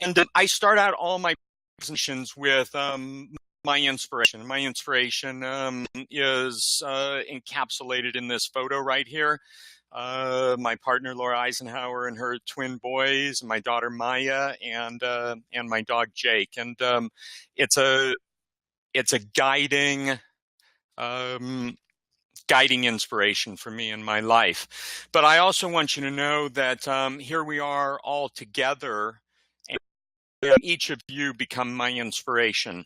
And I start out all my presentations with my inspiration. My inspiration is encapsulated in this photo right here. My partner Laura Eisenhower and her twin boys, my daughter Maya, and my dog Jake. And it's a guiding inspiration for me in my life. But I also want you to know that here we are all together, and each of you become my inspiration.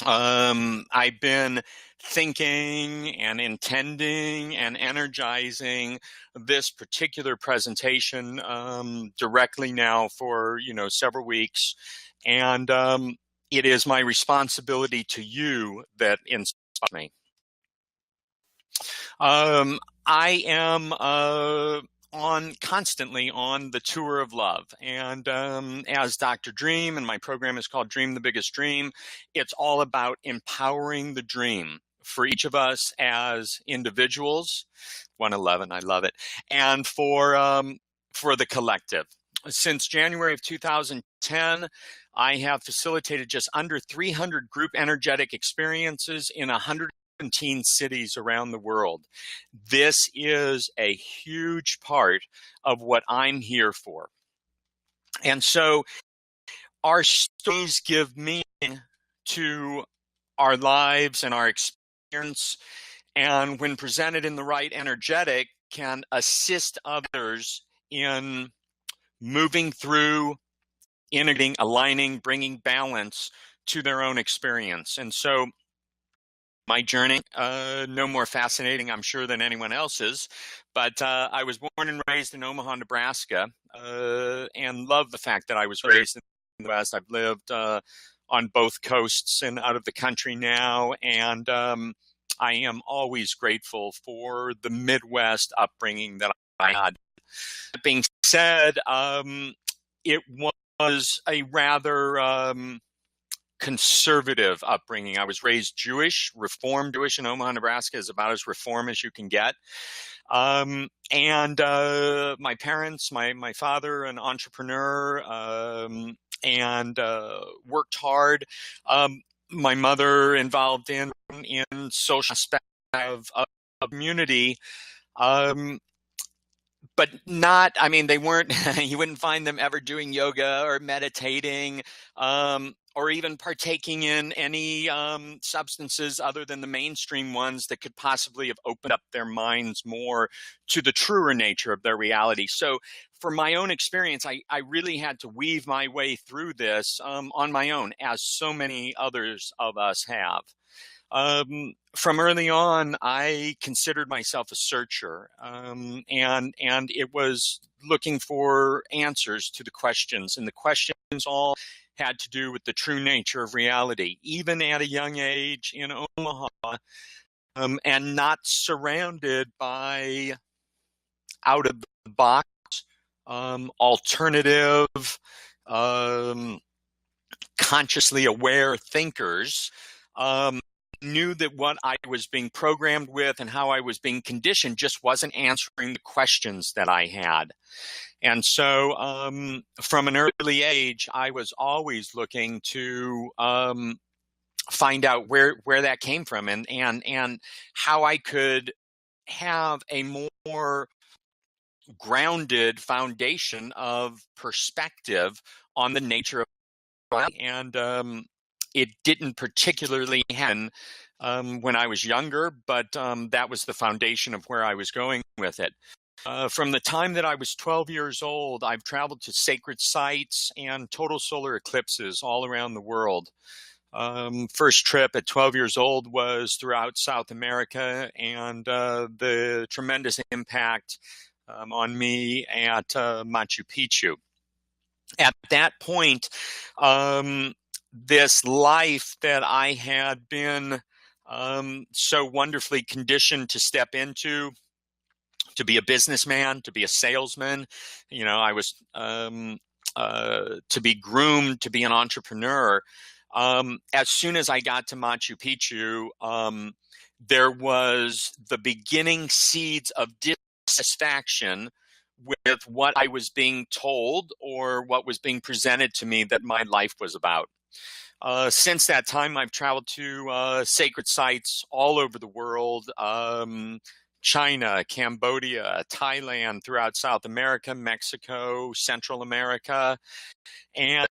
I've been thinking and intending and energizing this particular presentation directly now for several weeks, and it is my responsibility to you that inspires me. I am constantly on the tour of love, and as Dr. Dream, and my program is called Dream the Biggest Dream, it's all about empowering the dream for each of us as individuals. 111, I love it, and for the collective. Since January of 2010, I have facilitated just under 300 group energetic experiences in 117 cities around the world. This is a huge part of what I'm here for. And so our stories give meaning to our lives and our experience, and when presented in the right energetic, can assist others in moving through, integrating, aligning, bringing balance to their own experience. And so my journey, no more fascinating, I'm sure, than anyone else's, but I was born and raised in Omaha, Nebraska, and love the fact that I was raised in the West. I've lived on both coasts and out of the country now, and I am always grateful for the Midwest upbringing that I had. That being said, it was a rather conservative upbringing. I was raised Jewish, Reformed Jewish in Omaha, Nebraska is about as Reform as you can get. And my parents, my father, an entrepreneur, and worked hard. My mother involved in social aspect of community. But not, I mean, they weren't, you wouldn't find them ever doing yoga or meditating, or even partaking in any substances other than the mainstream ones that could possibly have opened up their minds more to the truer nature of their reality. So for my own experience, I really had to weave my way through this on my own, as so many others of us have. From early on, I considered myself a searcher, and it was looking for answers to the questions, and the questions all had to do with the true nature of reality, even at a young age in Omaha, and not surrounded by out-of-the-box, alternative, consciously aware thinkers. Knew that what I was being programmed with and how I was being conditioned just wasn't answering the questions that I had. And so from an early age, I was always looking to find out where that came from, and how I could have a more grounded foundation of perspective on the nature of life. And it didn't particularly happen when I was younger, but that was the foundation of where I was going with it. From the time that I was 12 years old, I've traveled to sacred sites and total solar eclipses all around the world. First trip at 12 years old was throughout South America, and the tremendous impact on me at Machu Picchu. At that point, this life that I had been so wonderfully conditioned to step into, to be a businessman, to be a salesman, I was to be groomed to be an entrepreneur. As soon as I got to Machu Picchu, there was the beginning seeds of dissatisfaction with what I was being told or what was being presented to me that my life was about. Since that time, I've traveled to sacred sites all over the world, China, Cambodia, Thailand, throughout South America, Mexico, Central America. And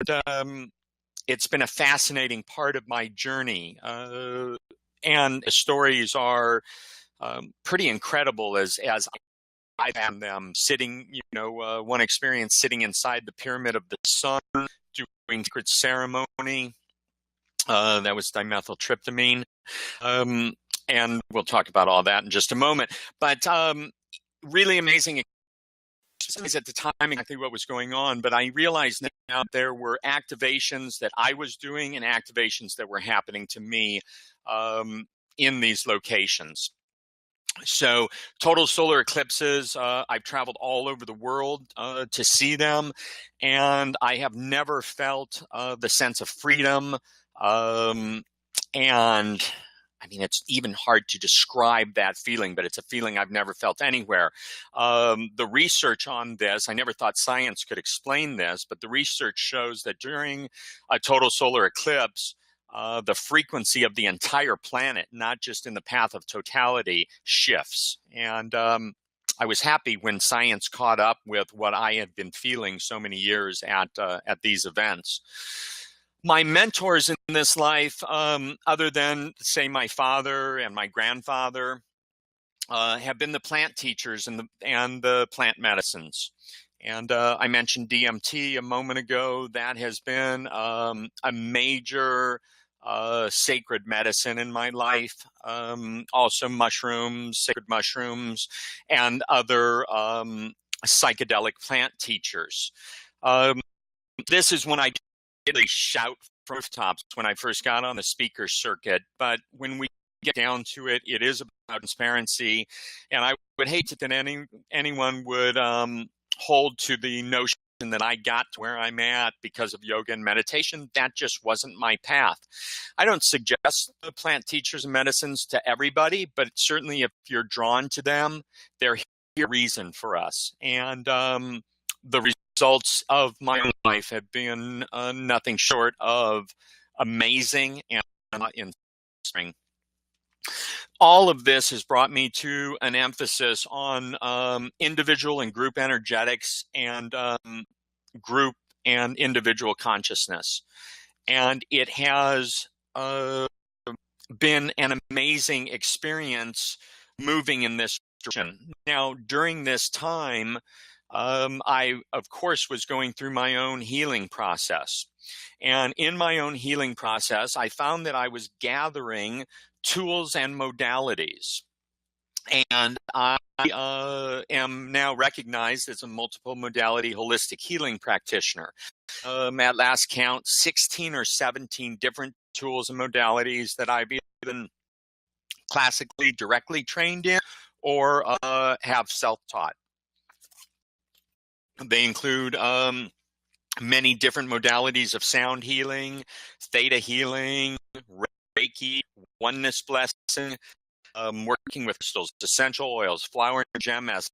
it's been a fascinating part of my journey. And the stories are pretty incredible as I've had them sitting, one experience sitting inside the Pyramid of the Sun, doing secret ceremony. That was dimethyltryptamine. And we'll talk about all that in just a moment. But really amazing at the time exactly what was going on. But I realized now there were activations that I was doing and activations that were happening to me in these locations. So total solar eclipses, I've traveled all over the world to see them, and I have never felt the sense of freedom. And I mean, it's even hard to describe that feeling, but it's a feeling I've never felt anywhere. The research on this, I never thought science could explain this, but the research shows that during a total solar eclipse, the frequency of the entire planet, not just in the path of totality, shifts. And I was happy when science caught up with what I had been feeling so many years at these events. My mentors in this life, other than, say, my father and my grandfather, have been the plant teachers and the plant medicines. And I mentioned DMT a moment ago. That has been a major sacred medicine in my life. Also mushrooms, sacred mushrooms, and other psychedelic plant teachers. This is when I really shout from rooftops when I first got on the speaker circuit. But when we get down to it, it is about transparency. And I would hate that anyone would hold to the notion that I got to where I'm at because of yoga and meditation. That just wasn't my path. I don't suggest the plant teachers and medicines to everybody, but certainly if you're drawn to them, they're here reason for us. And the results of my own life have been nothing short of amazing and inspiring. All of this has brought me to an emphasis on individual and group energetics and group and individual consciousness. And it has been an amazing experience moving in this direction. Now, during this time, I, of course, was going through my own healing process. And in my own healing process, I found that I was gathering tools and modalities. And I am now recognized as a multiple modality holistic healing practitioner. At last count, 16 or 17 different tools and modalities that I've either classically directly trained in or have self-taught. They include many different modalities of sound healing, theta healing, Reiki, oneness blessing, working with crystals, essential oils, flower and gem essence.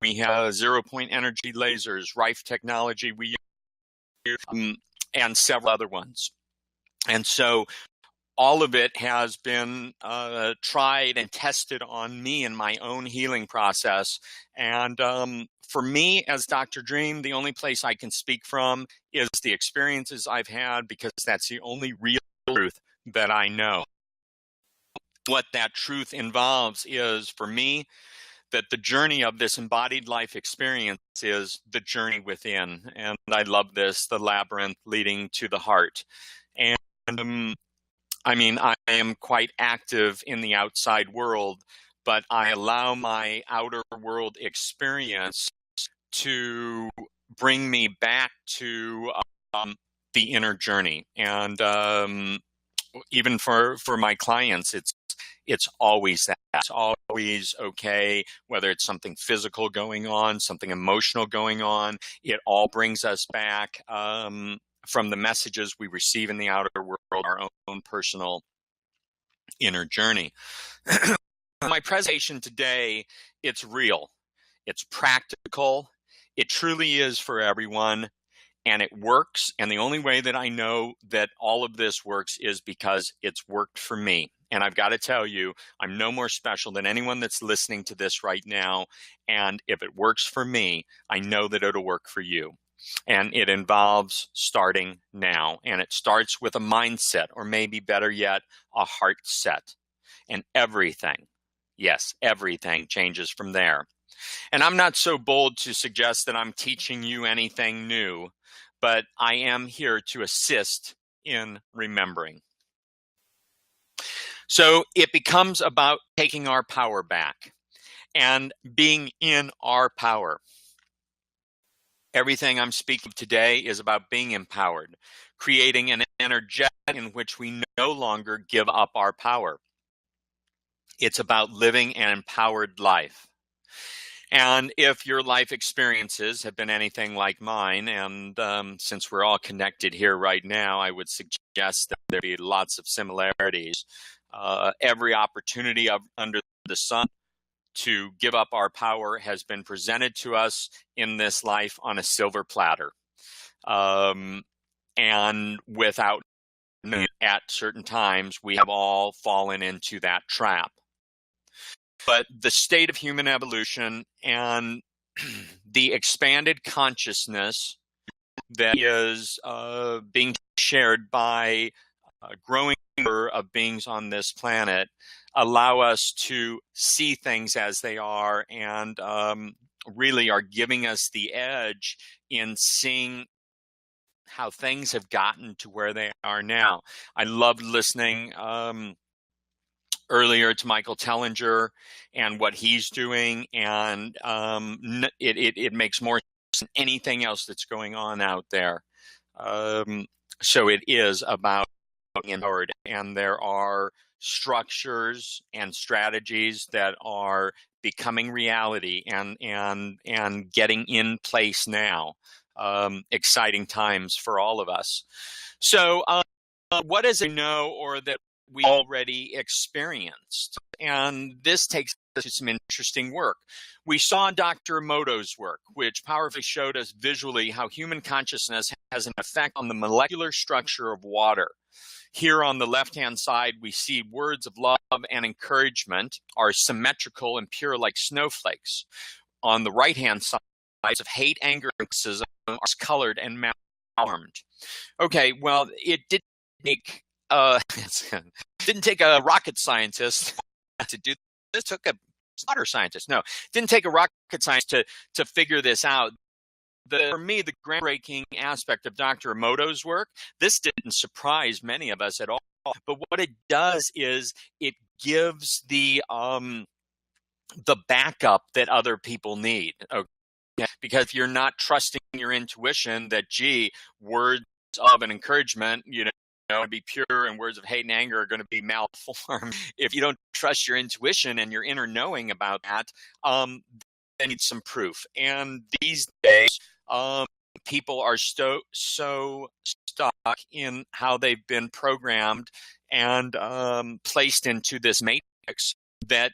We have 0-point energy lasers, Rife technology, we use, and several other ones. And so all of it has been tried and tested on me in my own healing process. And for me, as Dr. Dream, the only place I can speak from is the experiences I've had, because that's the only real truth that I know. What that truth involves is, for me, that the journey of this embodied life experience is the journey within. And I love this, the labyrinth leading to the heart. And I mean, I am quite active in the outside world, but I allow my outer world experience to bring me back to the inner journey. And even for my clients, it's always that. It's always okay, whether it's something physical going on, something emotional going on. It all brings us back from the messages we receive in the outer world, our own personal inner journey. My presentation today, it's real. It's practical. It truly is for everyone, and it works. And the only way that I know that all of this works is because it's worked for me. And I've got to tell you, I'm no more special than anyone that's listening to this right now. And if it works for me, I know that it'll work for you. And it involves starting now. And it starts with a mindset, or maybe better yet, a heart set. And everything, yes, everything changes from there. And I'm not so bold to suggest that I'm teaching you anything new, but I am here to assist in remembering. So it becomes about taking our power back and being in our power. Everything I'm speaking today is about being empowered, creating an energetic in which we no longer give up our power. It's about living an empowered life. And if your life experiences have been anything like mine, and since we're all connected here right now, I would suggest that there be lots of similarities. Every opportunity under the sun to give up our power has been presented to us in this life on a silver platter. And without, at certain times, we have all fallen into that trap. But the state of human evolution and the expanded consciousness that is being shared by a growing number of beings on this planet allow us to see things as they are, and really are giving us the edge in seeing how things have gotten to where they are now. I loved listening earlier to Michael Tellinger and what he's doing, and it makes more sense than anything else that's going on out there. So it is about being empowered, and there are structures and strategies that are becoming reality and getting in place now. Exciting times for all of us. So what does it know, or that we already experienced? And this takes us to some interesting work. We saw Dr. Emoto's work, which powerfully showed us visually how human consciousness has an effect on the molecular structure of water. Here on the left-hand side, we see words of love and encouragement are symmetrical and pure like snowflakes. On the right-hand side, of hate, anger, and criticism are colored and malformed. Okay, well, it didn't take didn't take a rocket scientist to do this. It took a slaughter scientist. No, it didn't take a rocket scientist to figure this out. For me, the groundbreaking aspect of Dr. Emoto's work, this didn't surprise many of us at all. But what it does is it gives the backup that other people need. Okay? Because if you're not trusting your intuition that, gee, words of an encouragement, to be pure, and words of hate and anger are going to be malformed. If you don't trust your intuition and your inner knowing about that, they need some proof. And these days, people are so stuck in how they've been programmed and placed into this matrix that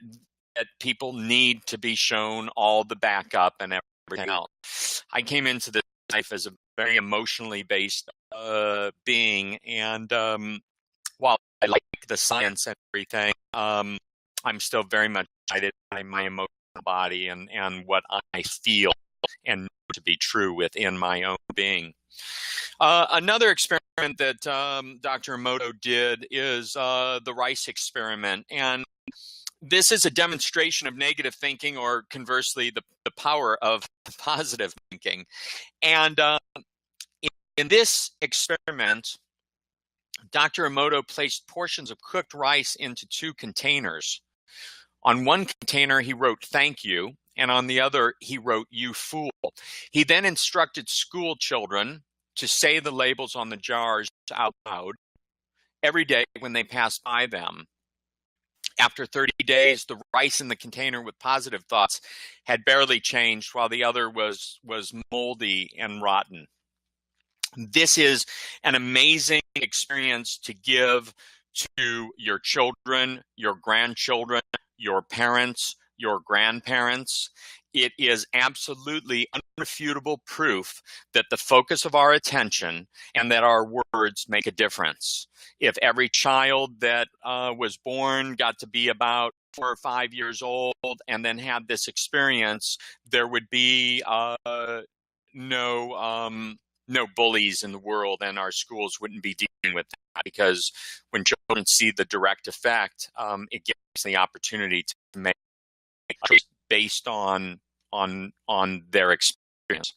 people need to be shown all the backup and everything else. I came into this life as a very emotionally based being, and while I like the science and everything, I'm still very much guided by my emotional body and what I feel and know to be true within my own being. Another experiment that Dr. Emoto did is the rice experiment, and this is a demonstration of negative thinking, or conversely, the power of positive thinking. And in this experiment, Dr. Emoto placed portions of cooked rice into two containers. On one container, he wrote, "Thank you," and on the other, he wrote, "You fool." He then instructed school children to say the labels on the jars out loud every day when they passed by them. After 30 days, the rice in the container with positive thoughts had barely changed, while the other was moldy and rotten. This is an amazing experience to give to your children, your grandchildren, your parents, your grandparents. it is absolutely unrefutable proof that the focus of our attention and that our words make a difference. If every child that was born got to be about 4 or 5 years old and then had this experience, there would be no bullies in the world, and our schools wouldn't be dealing with that, because when children see the direct effect, it gives them the opportunity to make based on their experience.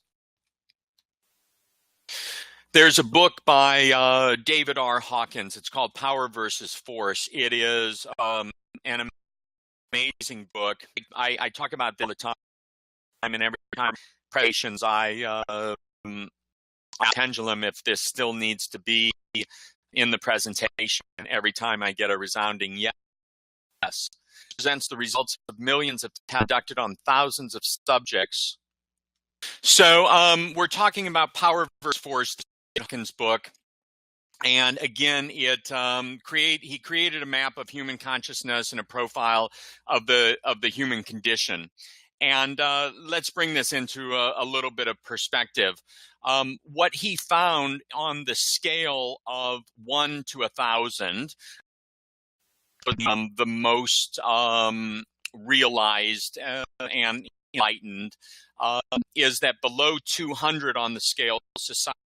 There's a book by David R. Hawkins. It's called Power versus Force. It is an amazing book. I talk about this all the time, and every time presentations I pendulum if this still needs to be in the presentation. Every time I get a resounding yes. It presents the results of millions of tests conducted on thousands of subjects. So we're talking about Power versus Force, Hawkins' book. And again, he created a map of human consciousness and a profile of the human condition. And let's bring this into a little bit of perspective. What he found on the scale of 1 to 1,000, the most realized and enlightened, is that below 200 on the scale, society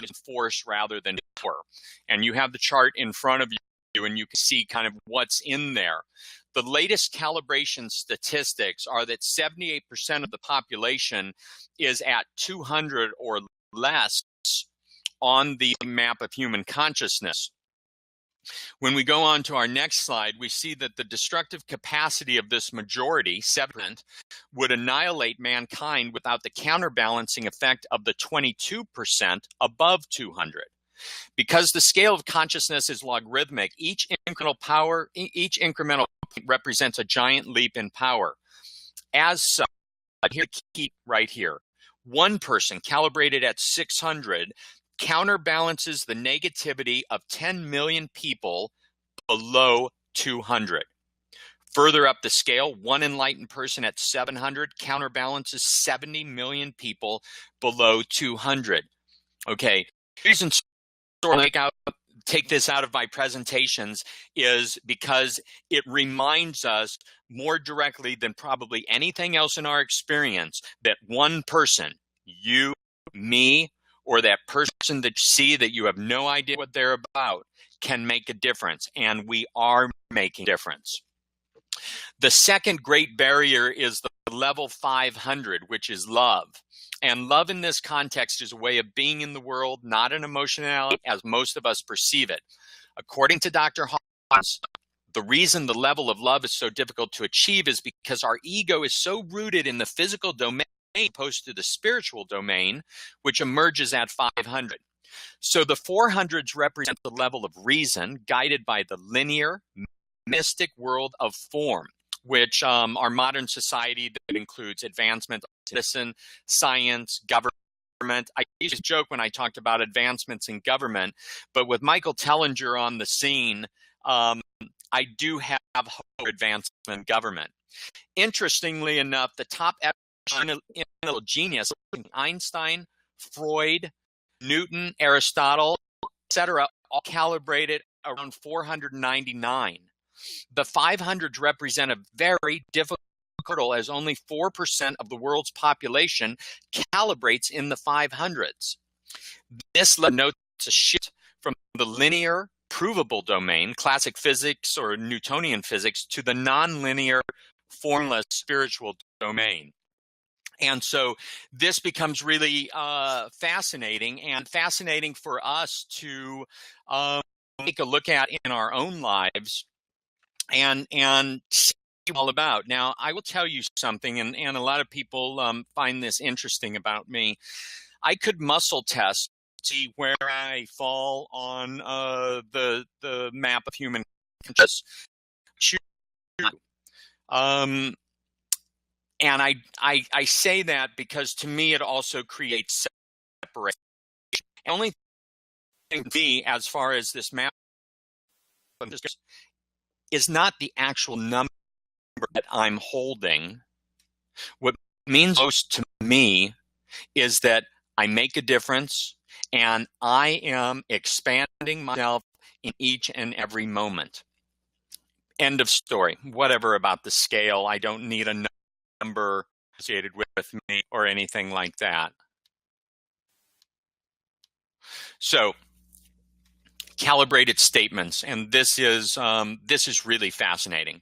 is force rather than power. And you have the chart in front of you, and you can see kind of what's in there. The latest calibration statistics are that 78% of the population is at 200 or less on the map of human consciousness. When we go on to our next slide, we see that the destructive capacity of this majority, 7%, would annihilate mankind without the counterbalancing effect of the 22% above 200. Because the scale of consciousness is logarithmic, each incremental represents a giant leap in power. As such, here's the key right here. One person calibrated at 600 counterbalances the negativity of 10 million people below 200. Further up the scale, one enlightened person at 700 counterbalances 70 million people below 200. Okay, reason take this out of my presentations is because it reminds us more directly than probably anything else in our experience that one person, you, me, or that person that you see that you have no idea what they're about, can make a difference, and we are making a difference. The second great barrier is the level 500, which is love. And love in this context is a way of being in the world, not an emotionality as most of us perceive it. According to Dr. Hawkins, the reason the level of love is so difficult to achieve is because our ego is so rooted in the physical domain opposed to the spiritual domain, which emerges at 500. So the 400s represent the level of reason, guided by the linear, mystic world of form, which our modern society that includes advancement of medicine, science, government. I used to joke when I talked about advancements in government, but with Michael Tellinger on the scene, I do have hope for advancement in government. Interestingly enough, the top analytical genius, Einstein, Freud, Newton, Aristotle, etc., all calibrated around 499. The 500s represent a very difficult hurdle, as only 4% of the world's population calibrates in the 500s. This notes a shift from the linear, provable domain, classic physics or Newtonian physics, to the nonlinear, formless spiritual domain. And so this becomes really fascinating for us to take a look at in our own lives and see all about. Now, I will tell you something, and a lot of people find this interesting about me. I could muscle test, see where I fall on the map of human consciousness. And I say that because to me it also creates separation. The only thing to me, as far as this map is not the actual number that I'm holding. What means most to me is that I make a difference and I am expanding myself in each and every moment. End of story. Whatever about the scale, I don't need a number associated with me or anything like that. So, calibrated statements, and this is really fascinating.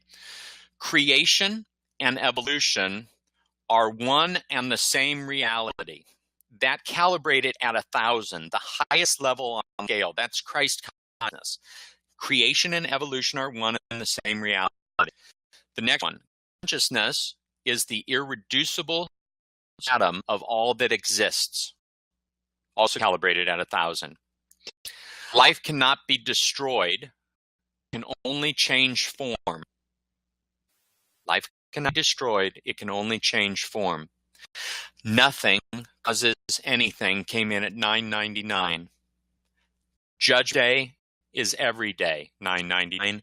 Creation and evolution are one and the same reality. That calibrated at 1,000, the highest level on scale, that's Christ consciousness. Creation and evolution are one and the same reality. The next one, consciousness is the irreducible atom of all that exists, also calibrated at 1,000. Life cannot be destroyed, it can only change form. Life cannot be destroyed, it can only change form. Nothing causes anything came in at 999. Judge Day is every day, 999.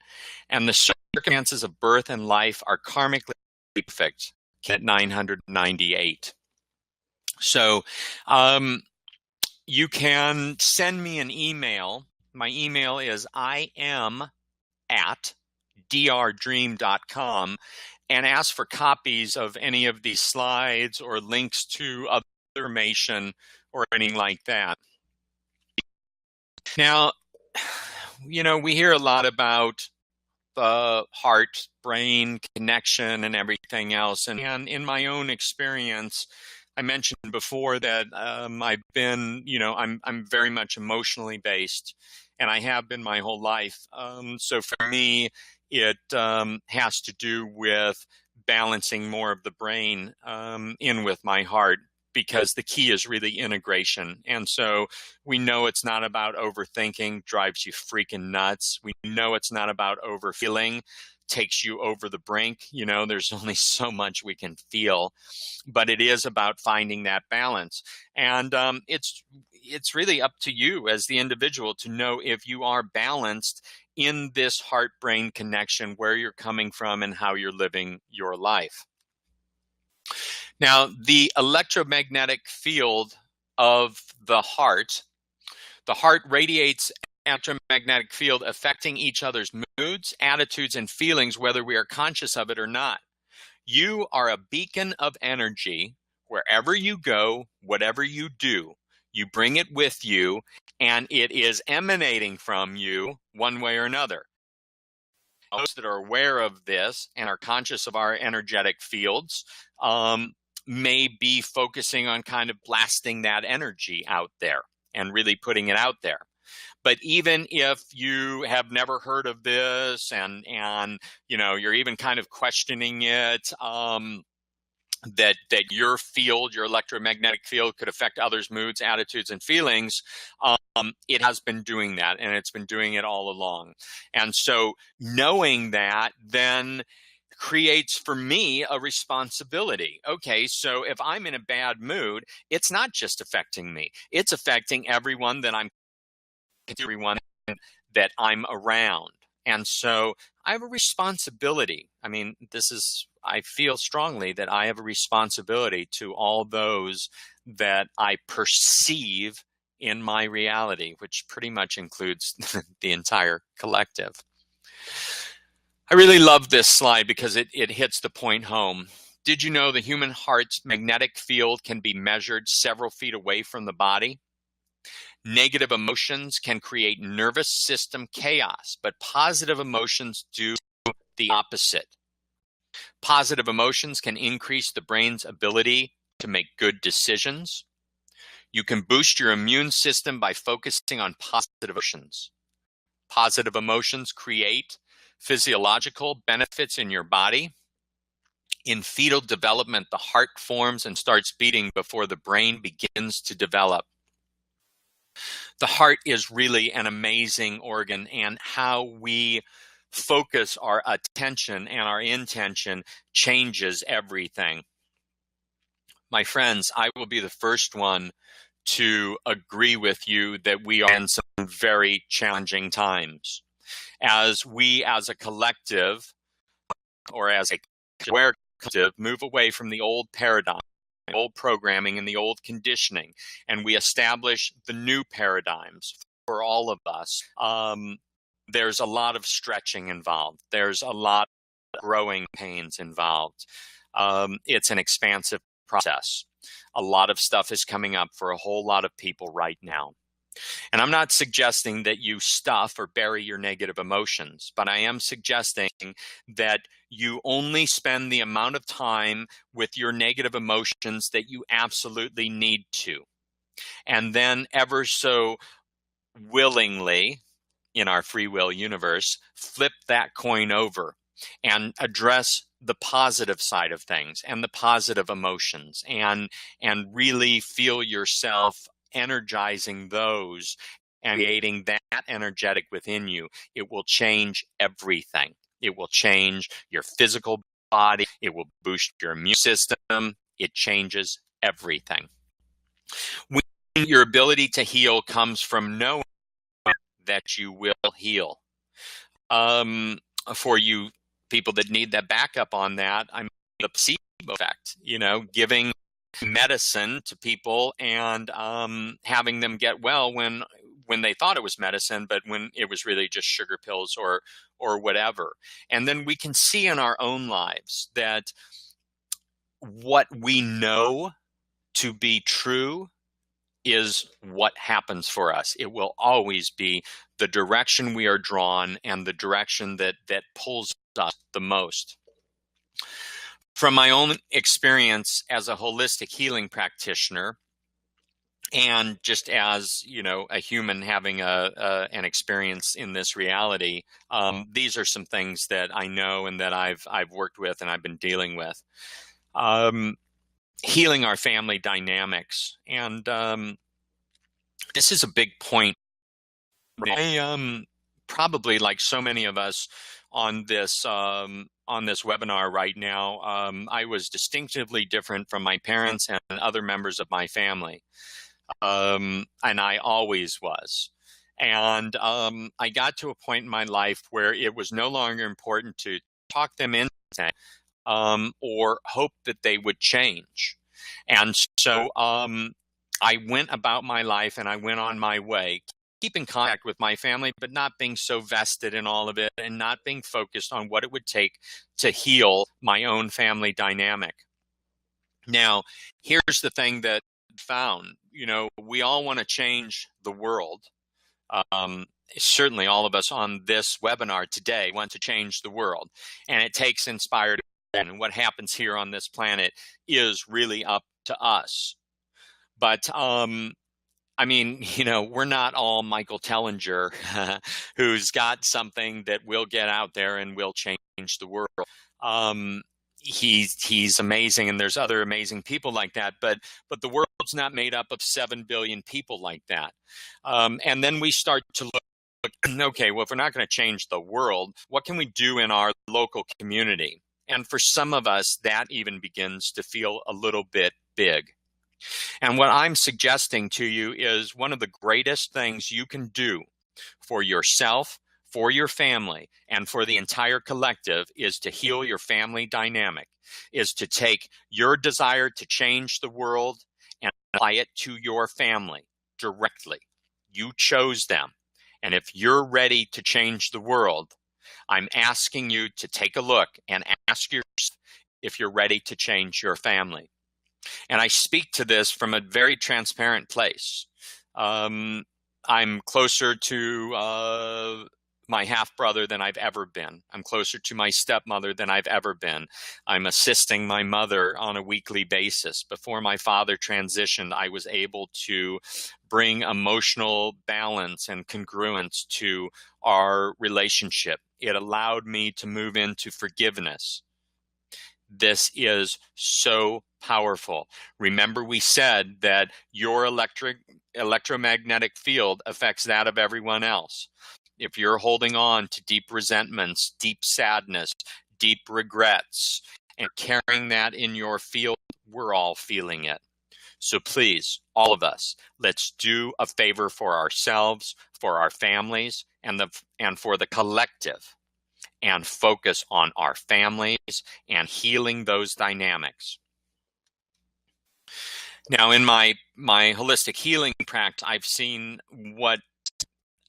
And the circumstances of birth and life are karmically perfect at 998. So you can send me an email. My email is im@drdream.com and ask for copies of any of these slides or links to other information or anything like that. Now, we hear a lot about the heart-brain connection and everything else. And in my own experience, I mentioned before that I've been, I'm very much emotionally based, and I have been my whole life. So for me, it has to do with balancing more of the brain in with my heart, because the key is really integration. And so we know it's not about overthinking, drives you freaking nuts. We know it's not about overfeeling, takes you over the brink. There's only so much we can feel, but it is about finding that balance. And it's really up to you as the individual to know if you are balanced in this heart-brain connection, where you're coming from and how you're living your life. Now, the electromagnetic field of the heart radiates electromagnetic field affecting each other's moods, attitudes, and feelings, whether we are conscious of it or not. You are a beacon of energy wherever you go, whatever you do. You bring it with you, and it is emanating from you one way or another. Those that are aware of this and are conscious of our energetic fields may be focusing on kind of blasting that energy out there and really putting it out there. But even if you have never heard of this and you're even kind of questioning it, that your field, your electromagnetic field, could affect others' moods, attitudes, and feelings, it has been doing that, and it's been doing it all along. And so knowing that then creates for me a responsibility. Okay, so if I'm in a bad mood, it's not just affecting me, it's affecting everyone that I'm around. And so I have a responsibility. I feel strongly that I have a responsibility to all those that I perceive in my reality, which pretty much includes the entire collective. I really love this slide because it hits the point home. Did you know the human heart's magnetic field can be measured several feet away from the body? Negative emotions can create nervous system chaos, but positive emotions do the opposite. Positive emotions can increase the brain's ability to make good decisions. You can boost your immune system by focusing on positive emotions. Positive emotions create physiological benefits in your body. In fetal development, the heart forms and starts beating before the brain begins to develop. The heart is really an amazing organ, and how we focus our attention and our intention changes everything. My friends, I will be the first one to agree with you that we are in some very challenging times. As we as a collective, or as a aware collective, move away from the old paradigm old programming and the old conditioning, and we establish the new paradigms for all of us. There's a lot of stretching involved. There's a lot of growing pains involved. It's an expansive process. A lot of stuff is coming up for a whole lot of people right now. And I'm not suggesting that you stuff or bury your negative emotions, but I am suggesting that you only spend the amount of time with your negative emotions that you absolutely need to. And then ever so willingly, in our free will universe, flip that coin over and address the positive side of things and the positive emotions, and really feel yourself energizing those and creating that energetic within you. It will change everything. It will change your physical body. It will boost your immune system. It changes everything. Your ability to heal comes from knowing that you will heal. For you people that need that backup on that, I mean, the placebo effect, giving medicine to people and having them get well when they thought it was medicine, but when it was really just sugar pills or whatever. And then we can see in our own lives that what we know to be true is what happens for us. It will always be the direction we are drawn and the direction that pulls us the most. From my own experience as a holistic healing practitioner, and just as a human having an experience in this reality, these are some things that I know and that I've worked with and I've been dealing with. Healing our family dynamics, and this is a big point. I probably, like so many of us on this webinar right now, I was distinctively different from my parents and other members of my family, and I always was. And I got to a point in my life where it was no longer important to talk them into or hope that they would change. And so I went about my life and I went on my way, keeping contact with my family, but not being so vested in all of it and not being focused on what it would take to heal my own family dynamic. Now, here's the thing that I found, we all want to change the world. Certainly all of us on this webinar today want to change the world, and it takes inspired action. And what happens here on this planet is really up to us. But I mean, we're not all Michael Tellinger, who's got something that will get out there and will change the world. He's amazing, and there's other amazing people like that. But the world's not made up of 7 billion people like that. And then we start to look, okay, well, if we're not going to change the world, what can we do in our local community? And for some of us, that even begins to feel a little bit big. And what I'm suggesting to you is one of the greatest things you can do for yourself, for your family, and for the entire collective is to heal your family dynamic, is to take your desire to change the world and apply it to your family directly. You chose them. And if you're ready to change the world, I'm asking you to take a look and ask yourself if you're ready to change your family. And I speak to this from a very transparent place. I'm closer to my half-brother than I've ever been. I'm closer to my stepmother than I've ever been. I'm assisting my mother on a weekly basis. Before my father transitioned, I was able to bring emotional balance and congruence to our relationship. It allowed me to move into forgiveness. This is so powerful. Remember, we said that your electromagnetic field affects that of everyone else. If you're holding on to deep resentments, deep sadness, deep regrets, and carrying that in your field, we're all feeling it. So please, all of us, let's do a favor for ourselves, for our families, and for the collective, and focus on our families and healing those dynamics. Now, in my holistic healing practice, I've seen what,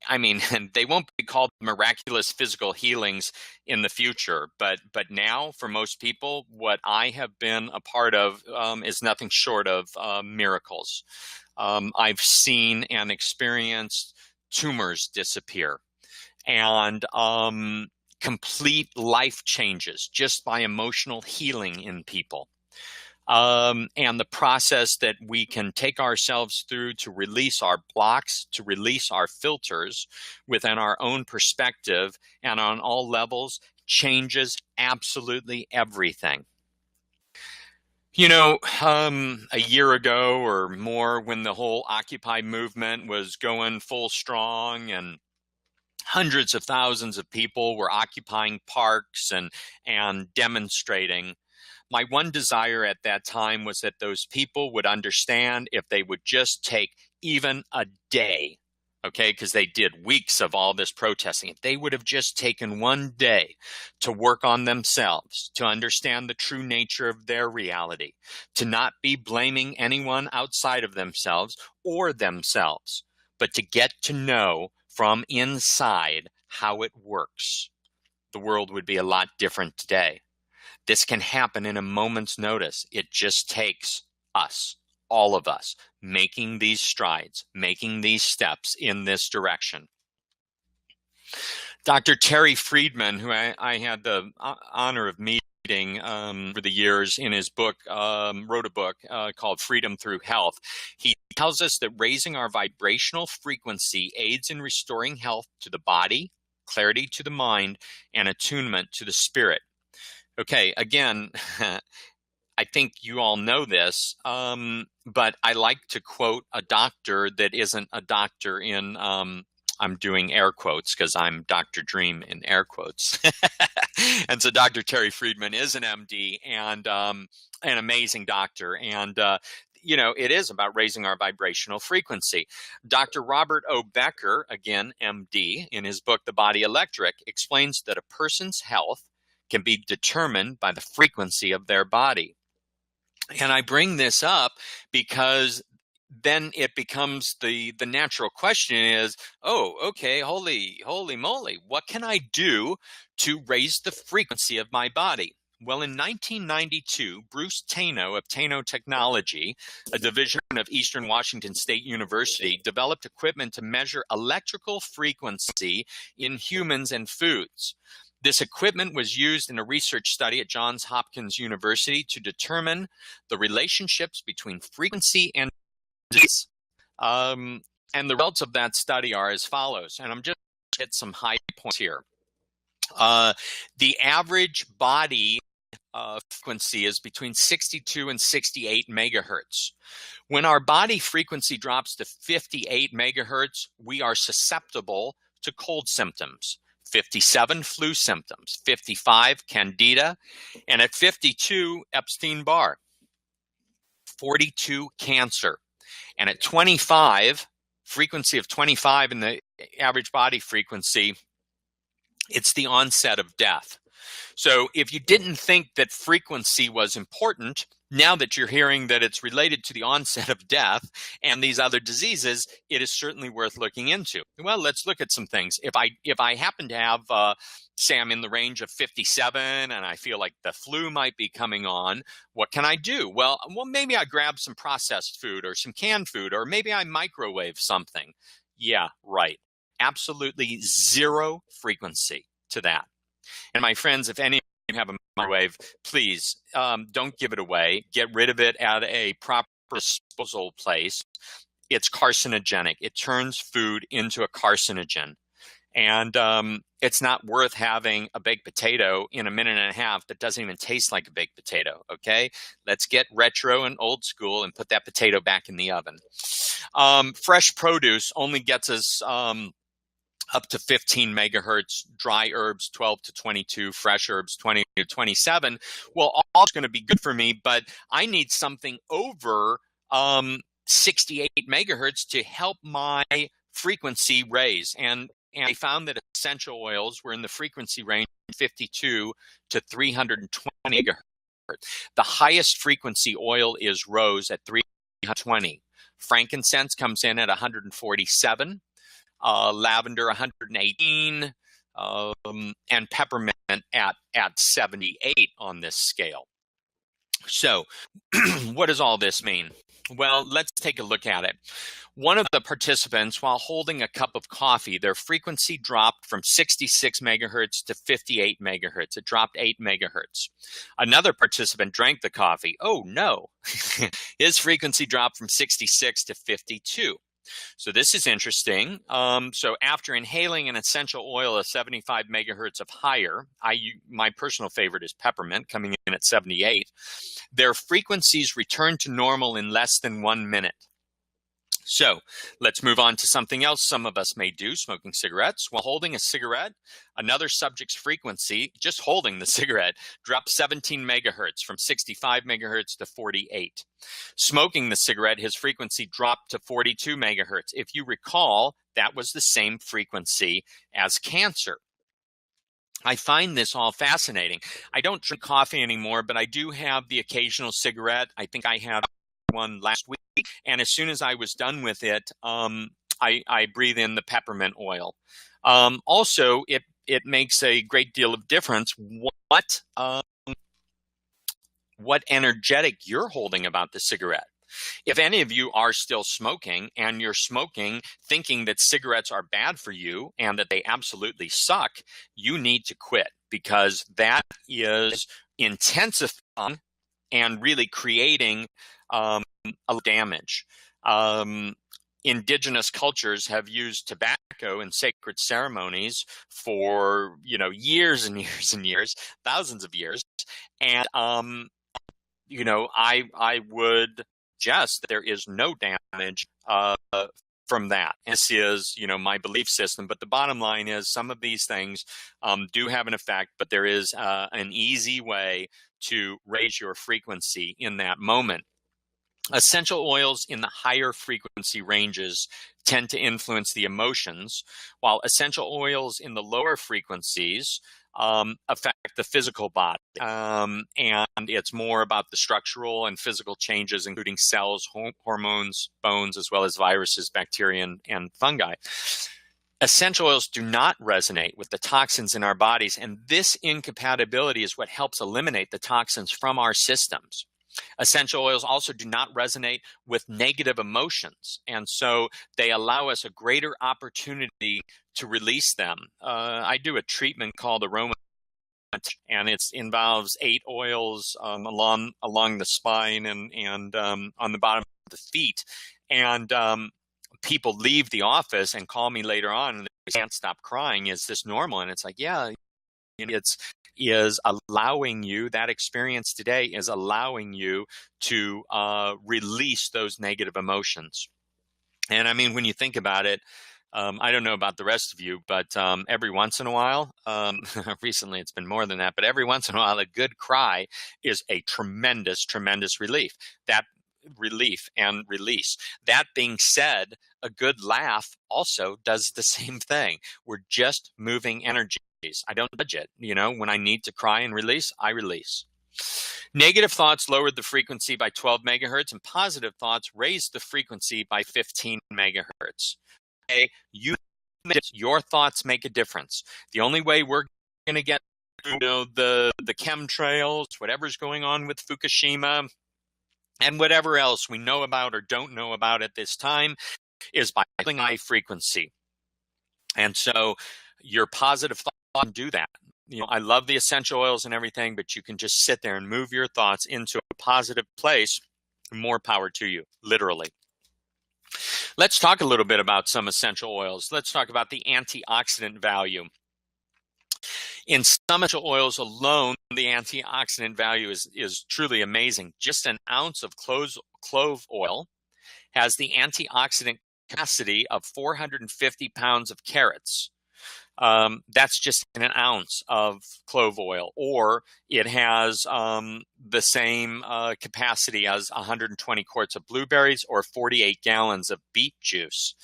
I mean, they won't be called miraculous physical healings in the future, but now for most people, what I have been a part of is nothing short of miracles. I've seen and experienced tumors disappear, and complete life changes just by emotional healing in people. And the process that we can take ourselves through to release our blocks, to release our filters within our own perspective and on all levels changes absolutely everything. You know, a year ago or more, when the whole Occupy movement was going full strong and hundreds of thousands of people were occupying parks and demonstrating, my one desire at that time was that those people would understand if they would just take even a day, okay, because they did weeks of all this protesting. If they would have just taken one day to work on themselves, to understand the true nature of their reality, to not be blaming anyone outside of themselves or themselves, but to get to know from inside how it works, the world would be a lot different today. This can happen in a moment's notice. It just takes us, all of us, making these strides, making these steps in this direction. Dr. Terry Friedman, who I had the honor of meeting over the years, in his book, wrote a book called Freedom Through Health. He tells us that raising our vibrational frequency aids in restoring health to the body, clarity to the mind, and attunement to the spirit. Okay, again, I think you all know this, but I like to quote a doctor that isn't a doctor in, I'm doing air quotes because I'm Dr. Dream in air quotes. And so Dr. Terry Friedman is an MD and an amazing doctor. And, you know, it is about raising our vibrational frequency. Dr. Robert O. Becker, again, MD, in his book, The Body Electric, explains that a person's health can be determined by the frequency of their body. And I bring this up because then it becomes the natural question is, oh, okay, holy moly, what can I do to raise the frequency of my body? Well, in 1992, Bruce Taino of Taino Technology, a division of Eastern Washington State University, developed equipment to measure electrical frequency in humans and foods. This equipment was used in a research study at Johns Hopkins University to determine the relationships between frequency and disease. And the results of that study are as follows, and I'm just going to hit some high points here. The average body frequency is between 62 and 68 megahertz. When our body frequency drops to 58 megahertz, we are susceptible to cold symptoms. 57 flu symptoms, 55 candida, and at 52 Epstein-Barr, 42 cancer, and at 25, frequency of 25 in the average body frequency, it's the onset of death. So if you didn't think that frequency was important, now that you're hearing that it's related to the onset of death and these other diseases, it is certainly worth looking into. Well, let's look at some things. If I happen to have, say I'm in the range of 57 and I feel like the flu might be coming on, what can I do? Well, maybe I grab some processed food or some canned food, or maybe I microwave something. Yeah, right. Absolutely zero frequency to that. And my friends, if any of you have a microwave, please don't give it away. Get rid of it at a proper disposal place. It's carcinogenic. It turns food into a carcinogen. And it's not worth having a baked potato in a minute and a half that doesn't even taste like a baked potato, okay? Let's get retro and old school and put that potato back in the oven. Fresh produce only gets us up to 15 megahertz, dry herbs 12 to 22, fresh herbs 20 to 27. Well, all is going to be good for me, but I need something over 68 megahertz to help my frequency raise. And I found that essential oils were in the frequency range 52 to 320 megahertz. The highest frequency oil is rose at 3 120. Frankincense comes in at 147. Lavender 118, and peppermint at 78 on this scale. So what does all this mean? Well, let's take a look at it. One of the participants, while holding a cup of coffee, their frequency dropped from 66 megahertz to 58 megahertz. It dropped 8 megahertz. Another participant drank the coffee. Oh, no. His frequency dropped from 66 to 52. So this is interesting. So after inhaling an essential oil of 75 megahertz of higher, my personal favorite is peppermint, coming in at 78, their frequencies returned to normal in less than 1 minute. So let's move on to something else some of us may do, smoking cigarettes. While holding a cigarette, another subject's frequency, just holding the cigarette, dropped 17 megahertz from 65 megahertz to 48. Smoking the cigarette, his frequency dropped to 42 megahertz. If you recall, that was the same frequency as cancer. I find this all fascinating. I don't drink coffee anymore, but I do have the occasional cigarette. I think I had one last week. And as soon as I was done with it, I breathe in the peppermint oil. Also, it makes a great deal of difference what energetic you're holding about the cigarette. If any of you are still smoking and you're smoking thinking that cigarettes are bad for you and that they absolutely suck, you need to quit, because that is intensifying and really creating a damage. Indigenous cultures have used tobacco in sacred ceremonies for, years and years and years, thousands of years. And, I would suggest that there is no damage from that. This is, my belief system. But the bottom line is some of these things do have an effect, but there is an easy way to raise your frequency in that moment. Essential oils in the higher frequency ranges tend to influence the emotions, while essential oils in the lower frequencies affect the physical body. And it's more about the structural and physical changes, including cells, hormones, bones, as well as viruses, bacteria, and fungi. Essential oils do not resonate with the toxins in our bodies, and this incompatibility is what helps eliminate the toxins from our systems. Essential oils also do not resonate with negative emotions, and so they allow us a greater opportunity to release them. I do a treatment called aroma, and it involves 8 oils along the spine and on the bottom of the feet. And people leave the office and call me later on, and they can't stop crying. Is this normal? And it's like, yeah, is allowing you, that experience today is allowing you to release those negative emotions. And I mean, when you think about it, I don't know about the rest of you, but every once in a while, recently it's been more than that, but every once in a while, a good cry is a tremendous, tremendous relief. That relief and release. That being said, a good laugh also does the same thing. We're just moving energy. I don't judge it. When I need to cry and release, I release. Negative thoughts lowered the frequency by 12 megahertz, and positive thoughts raised the frequency by 15 megahertz. Okay? Your thoughts make a difference. The only way we're going to get the chemtrails, whatever's going on with Fukushima, and whatever else we know about or don't know about at this time, is by high frequency. And so your positive thoughts do that. I love the essential oils and everything, but you can just sit there and move your thoughts into a positive place. More power to you, literally. Let's talk a little bit about some essential oils. Let's talk about the antioxidant value. In some essential oils alone, the antioxidant value is truly amazing. Just an ounce of clove oil has the antioxidant capacity of 450 pounds of carrots. That's just in an ounce of clove oil, or it has the same capacity as 120 quarts of blueberries or 48 gallons of beet juice.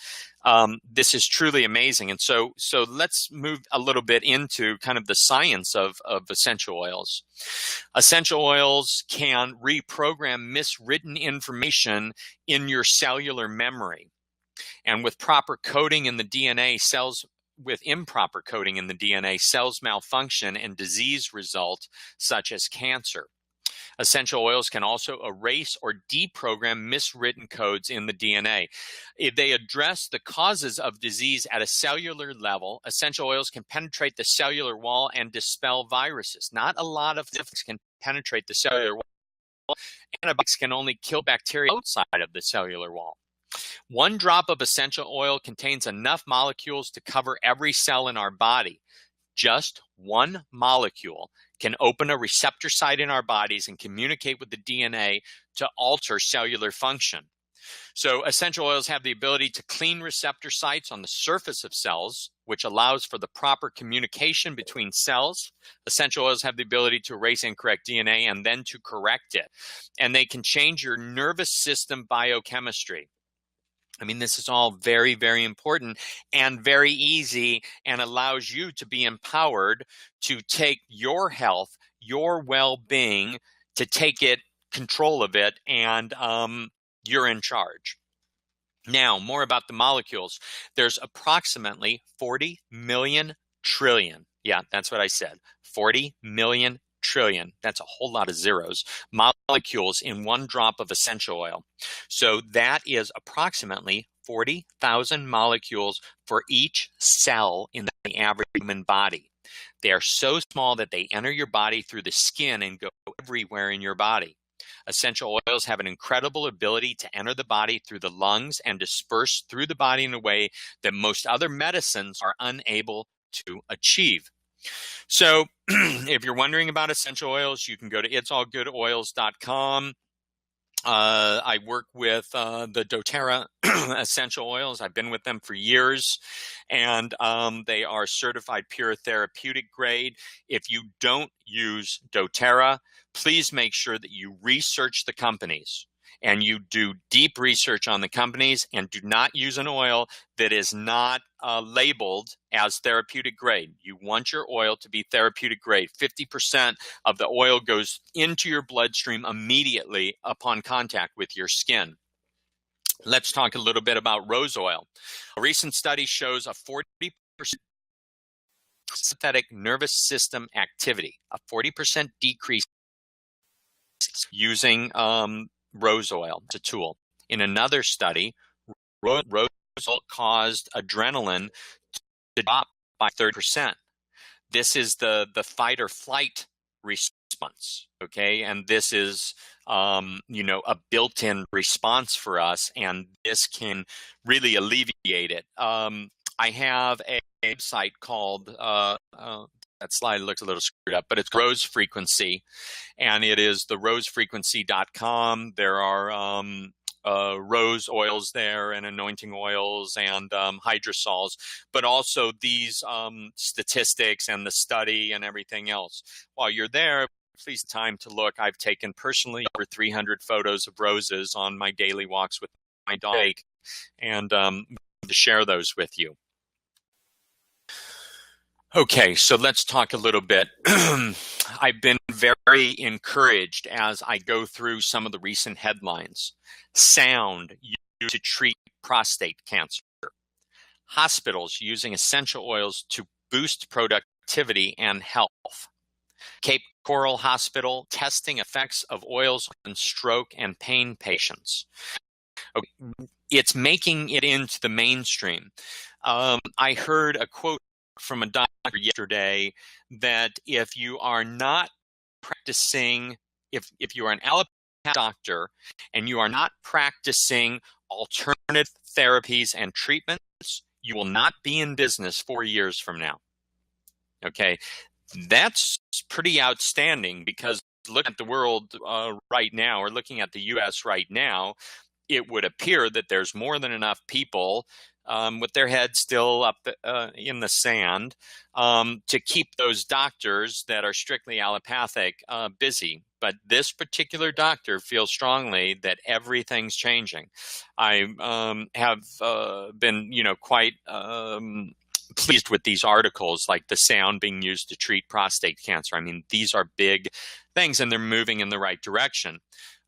This is truly amazing. And so let's move a little bit into kind of the science of essential oils. Essential oils can reprogram miswritten information in your cellular memory. And with proper coding in the DNA, with improper coding in the DNA, cells malfunction and disease result, such as cancer. Essential oils can also erase or deprogram miswritten codes in the DNA. If they address the causes of disease at a cellular level, essential oils can penetrate the cellular wall and dispel viruses. Not a lot of things can penetrate the cellular wall. Antibiotics can only kill bacteria outside of the cellular wall. One drop of essential oil contains enough molecules to cover every cell in our body. Just one molecule can open a receptor site in our bodies and communicate with the DNA to alter cellular function. So essential oils have the ability to clean receptor sites on the surface of cells, which allows for the proper communication between cells. Essential oils have the ability to erase incorrect DNA and then to correct it. And they can change your nervous system biochemistry. I mean, this is all very, very important and very easy, and allows you to be empowered to take your health, your well-being, to take control of it, and you're in charge. Now, more about the molecules. There's approximately 40 million trillion. Yeah, that's what I said. 40 million trillion. That's a whole lot of zeros. Molecules in one drop of essential oil. So that is approximately 40,000 molecules for each cell in the average human body. They are so small that they enter your body through the skin and go everywhere in your body. Essential oils have an incredible ability to enter the body through the lungs and disperse through the body in a way that most other medicines are unable to achieve. So if you're wondering about essential oils, you can go to itsallgoodoils.com. I work with the doTERRA essential oils. I've been with them for years, and they are certified pure therapeutic grade. If you don't use doTERRA, please make sure that you research the companies and you do deep research on the companies, and do not use an oil that is not labeled as therapeutic grade. You want your oil to be therapeutic grade. 50% of the oil goes into your bloodstream immediately upon contact with your skin. Let's talk a little bit about rose oil. A recent study shows a 40% sympathetic nervous system activity, a 40% decrease using rose oil. It's a tool. In another study, rose oil caused adrenaline to drop by 30%. This is the fight or flight response, okay? And this is, a built-in response for us, and this can really alleviate it. I have a website called, that slide looks a little screwed up, but it's Rose Frequency, and it is the rosefrequency.com. There are rose oils there, and anointing oils, and hydrosols, but also these statistics and the study and everything else. While you're there, please take time to look. I've taken personally over 300 photos of roses on my daily walks with my dog, and to share those with you. Okay, so let's talk a little bit. I've been very encouraged as I go through some of the recent headlines. Sound used to treat prostate cancer. Hospitals using essential oils to boost productivity and health. Cape Coral Hospital testing effects of oils on stroke and pain patients. Okay. It's making it into the mainstream. I heard a quote from a doctor yesterday that if you are not practicing, if you are an allopathic doctor and you are not practicing alternative therapies and treatments, you will not be in business 4 years from now. Okay, that's pretty outstanding, because looking at the world right now, or looking at the U.S. right now, it would appear that there's more than enough people with their head still up in the sand, to keep those doctors that are strictly allopathic busy. But this particular doctor feels strongly that everything's changing. I have been, quite pleased with these articles, like the sound being used to treat prostate cancer. I mean, these are big things, and they're moving in the right direction.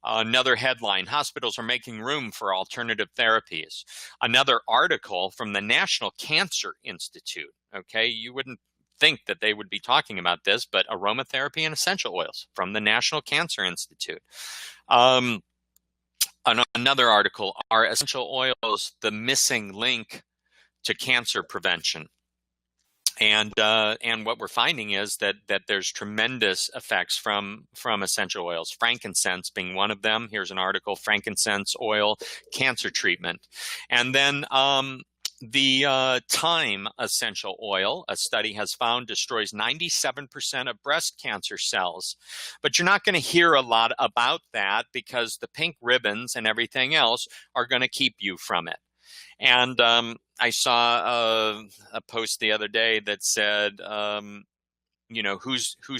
Another headline: hospitals are making room for alternative therapies. Another article from the National Cancer Institute. Okay, you wouldn't think that they would be talking about this, but aromatherapy and essential oils from the National Cancer Institute. Another article: are essential oils the missing link to cancer prevention? And what we're finding is that there's tremendous effects from essential oils. Frankincense being one of them. Here's an article: frankincense oil, cancer treatment. And then the thyme essential oil, a study has found, destroys 97% of breast cancer cells. But you're not going to hear a lot about that, because the pink ribbons and everything else are going to keep you from it. And I saw a post the other day that said, who's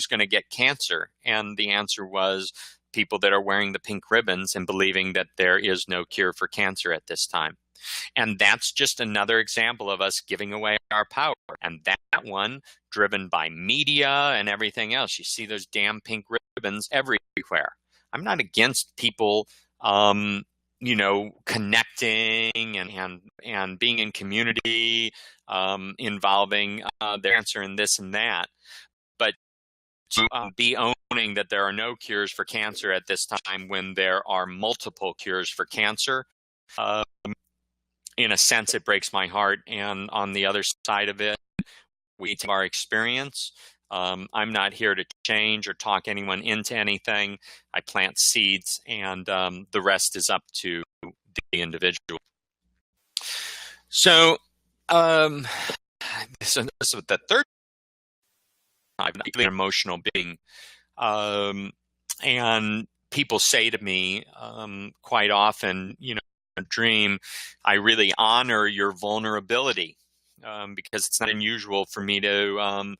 going to get cancer? And the answer was people that are wearing the pink ribbons and believing that there is no cure for cancer at this time. And that's just another example of us giving away our power. And that one driven by media and everything else. You see those damn pink ribbons everywhere. I'm not against people connecting and being in community, involving their cancer and this and that. But to be owning that there are no cures for cancer at this time when there are multiple cures for cancer, in a sense, it breaks my heart. And on the other side of it, we take our experience. I'm not here to change or talk anyone into anything. I plant seeds, and the rest is up to the individual. So, this is the third. I'm not an emotional being, and people say to me quite often, Dream, I really honor your vulnerability, because it's not unusual for me to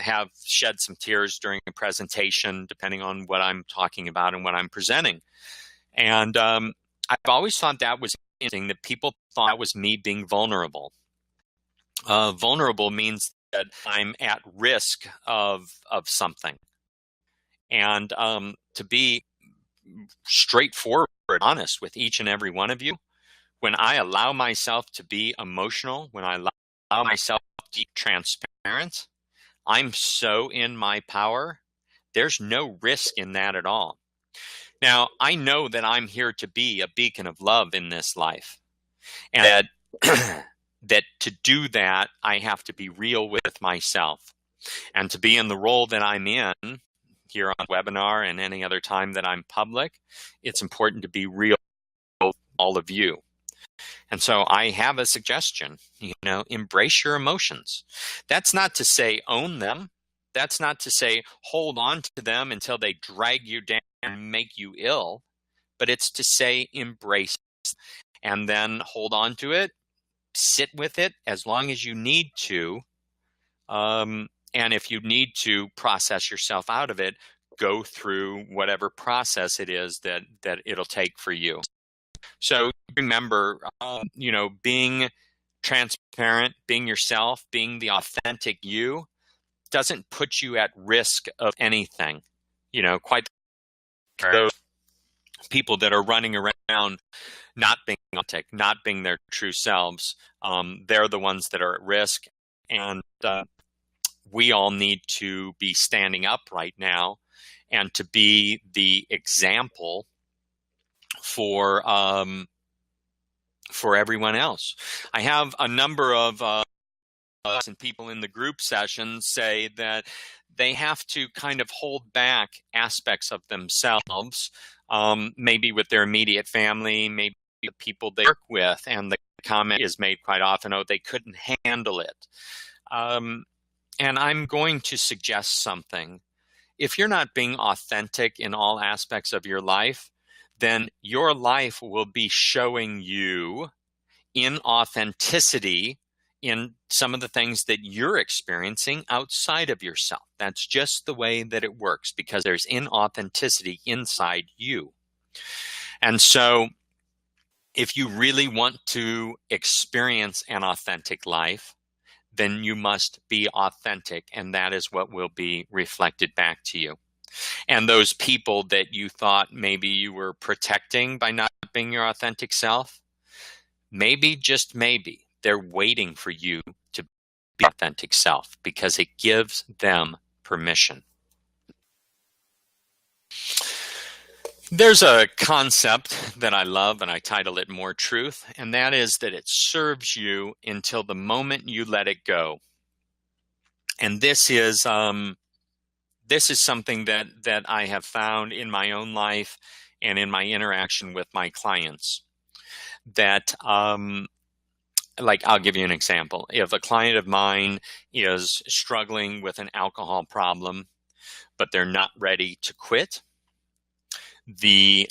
have shed some tears during a presentation, depending on what I'm talking about and what I'm presenting. And I've always thought that was interesting, that people thought that was me being vulnerable. Vulnerable means that I'm at risk of something. And to be straightforward, honest with each and every one of you, when I allow myself to be emotional, when I allow myself to be transparent, I'm so in my power. There's no risk in that at all. Now, I know that I'm here to be a beacon of love in this life, and that to do that, I have to be real with myself. And to be in the role that I'm in here on the webinar and any other time that I'm public, it's important to be real with all of you. And so I have a suggestion, embrace your emotions. That's not to say own them. That's not to say hold on to them until they drag you down and make you ill, but it's to say embrace it, and then hold on to it, sit with it as long as you need to. And if you need to process yourself out of it, go through whatever process it is that it'll take for you. So remember, being transparent, being yourself, being the authentic you doesn't put you at risk of anything. Quite those people that are running around not being authentic, not being their true selves, they're the ones that are at risk. And we all need to be standing up right now and to be the example for everyone else. I have a number of and people in the group sessions say that they have to kind of hold back aspects of themselves, maybe with their immediate family, maybe the people they work with, and the comment is made quite often, oh, they couldn't handle it. And I'm going to suggest something. If you're not being authentic in all aspects of your life, then your life will be showing you inauthenticity in some of the things that you're experiencing outside of yourself. That's just the way that it works, because there's inauthenticity inside you. And so if you really want to experience an authentic life, then you must be authentic, and that is what will be reflected back to you. And those people that you thought maybe you were protecting by not being your authentic self, maybe, just maybe, they're waiting for you to be authentic self, because it gives them permission. There's a concept that I love, and I title it More Truth, and that is that it serves you until the moment you let it go. And this is something that I have found in my own life and in my interaction with my clients. That like, I'll give you an example. If a client of mine is struggling with an alcohol problem, but they're not ready to quit, the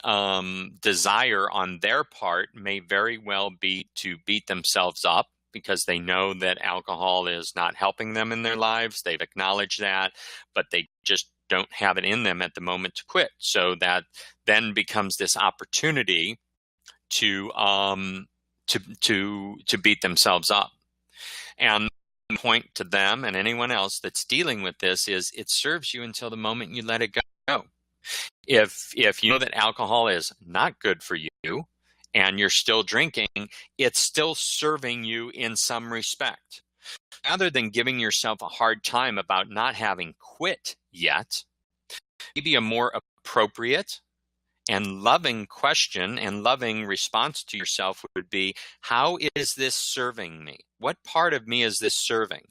desire on their part may very well be to beat themselves up, because they know that alcohol is not helping them in their lives. They've acknowledged that, but they just don't have it in them at the moment to quit. So that then becomes this opportunity to beat themselves up. And the point to them and anyone else that's dealing with this is, it serves you until the moment you let it go. If you know that alcohol is not good for you and you're still drinking, it's still serving you in some respect. Rather than giving yourself a hard time about not having quit yet, maybe a more appropriate and loving question and loving response to yourself would be, how is this serving me? What part of me is this serving?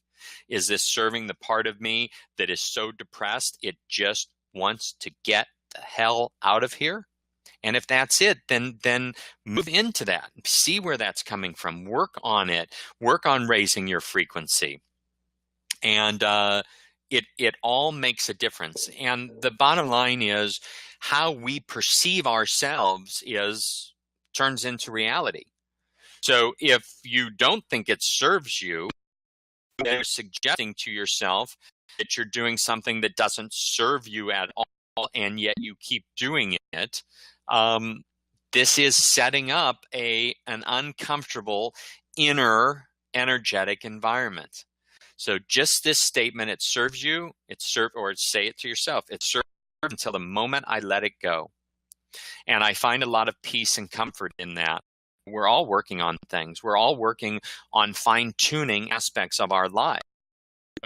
Is this serving the part of me that is so depressed it just wants to get the hell out of here? And if that's it, then move into that. See where that's coming from. Work on it. Work on raising your frequency. And it all makes a difference. And the bottom line is, how we perceive ourselves turns into reality. So if you don't think it serves you, you're suggesting to yourself that you're doing something that doesn't serve you at all, and yet you keep doing it. This is setting up an uncomfortable inner energetic environment. So just this statement, it serves you, or say it to yourself, it serves until the moment I let it go. And I find a lot of peace and comfort in that. We're all working on things. We're all working on fine-tuning aspects of our life.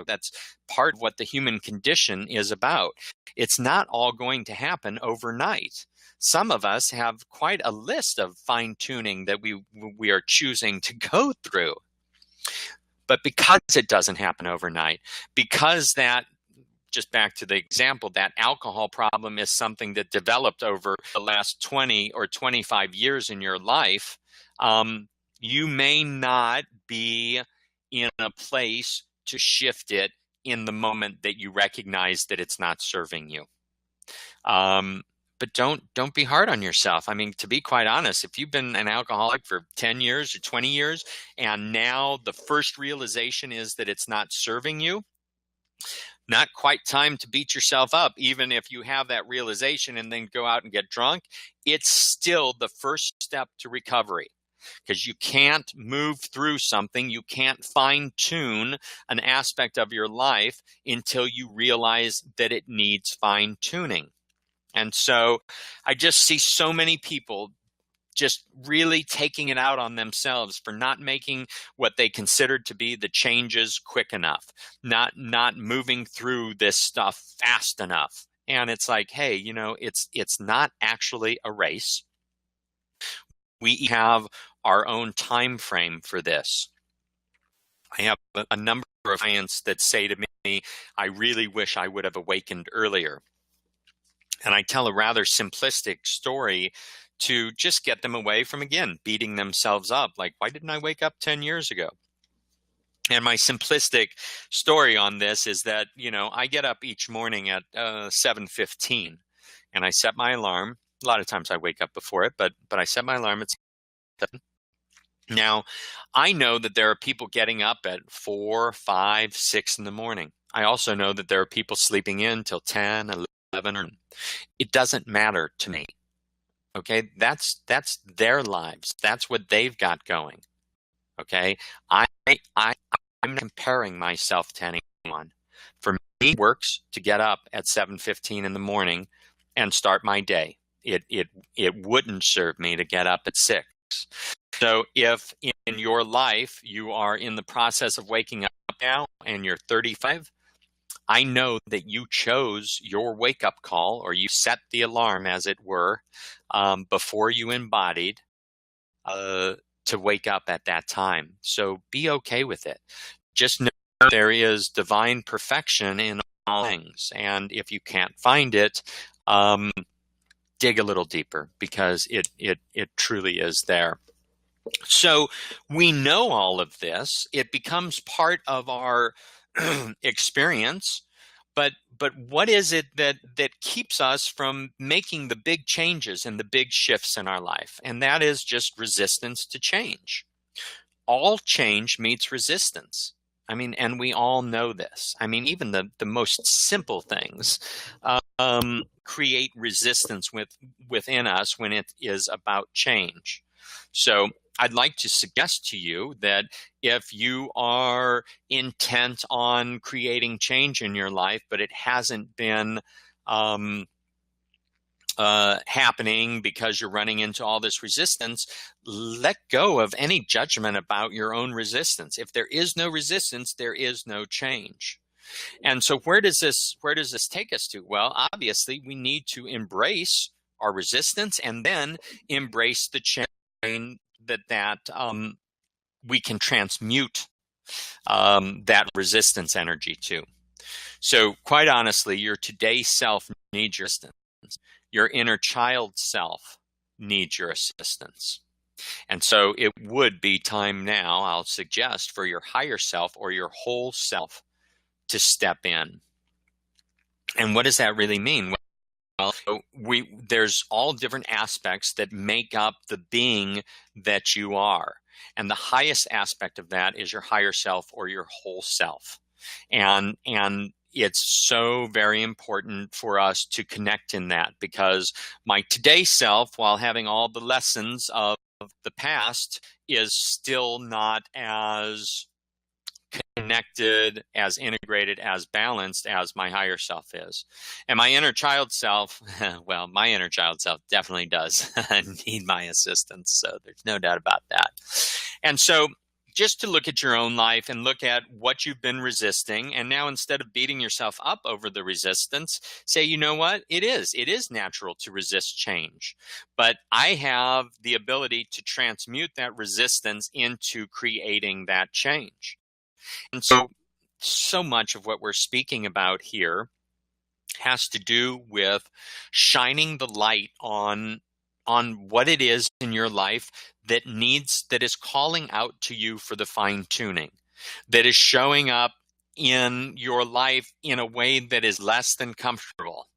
That's part of what the human condition is about. It's not all going to happen overnight. Some of us have quite a list of fine-tuning that we are choosing to go through. But because it doesn't happen overnight, because that, just back to the example, that alcohol problem is something that developed over the last 20 or 25 years in your life, you may not be in a place to shift it in the moment that you recognize that it's not serving you. But don't be hard on yourself. I mean, to be quite honest, if you've been an alcoholic for 10 years or 20 years, and now the first realization is that it's not serving you, not quite time to beat yourself up. Even if you have that realization and then go out and get drunk, it's still the first step to recovery. Because you can't move through something, you can't fine-tune an aspect of your life until you realize that it needs fine-tuning. And so I just see so many people just really taking it out on themselves for not making what they considered to be the changes quick enough, not moving through this stuff fast enough. And it's like, hey, it's not actually a race. We have our own time frame for this. I have a number of clients that say to me, I really wish I would have awakened earlier. And I tell a rather simplistic story to just get them away from, again, beating themselves up. Like, why didn't I wake up 10 years ago? And my simplistic story on this is that, I get up each morning at 7:15 and I set my alarm. A lot of times I wake up before it, but I set my alarm at 7. Now, I know that there are people getting up at 4, 5, 6 in the morning. I also know that there are people sleeping in till 10, 11, or it doesn't matter to me. Okay, that's their lives. That's what they've got going. Okay, I'm not comparing myself to anyone. For me, it works to get up at 7:15 in the morning and start my day. It wouldn't serve me to get up at 6. So if in your life you are in the process of waking up now and you're 35, I know that you chose your wake-up call, or you set the alarm, as it were, before you embodied to wake up at that time. So be okay with it. Just know there is divine perfection in all things. And if you can't find it, dig a little deeper, because it truly is there. So we know all of this. It becomes part of our experience. But what is it that keeps us from making the big changes and the big shifts in our life? And that is just resistance to change. All change meets resistance. I mean, and we all know this. I mean, even the most simple things create resistance within us when it is about change. So I'd like to suggest to you that if you are intent on creating change in your life, but it hasn't been happening because you're running into all this resistance, let go of any judgment about your own resistance. If there is no resistance, there is no change. And so where does this take us to? Well, obviously, we need to embrace our resistance and then embrace the change that we can transmute that resistance energy to. So quite honestly, your today self needs your assistance. Your inner child self needs your assistance. And so it would be time now, I'll suggest, for your higher self or your whole self to step in. And what does that really mean? Well, there's all different aspects that make up the being that you are. And the highest aspect of that is your higher self or your whole self. And it's so very important for us to connect in that, because my today self, while having all the lessons of the past, is still not as connected, as integrated, as balanced as my higher self is. And my inner child self, well, my inner child self definitely does need my assistance. So there's no doubt about that. And so just to look at your own life and look at what you've been resisting. And now, instead of beating yourself up over the resistance, say, you know what? It is natural to resist change, but I have the ability to transmute that resistance into creating that change. And so much of what we're speaking about here has to do with shining the light on what it is in your life that is calling out to you for the fine tuning, that is showing up in your life in a way that is less than comfortable.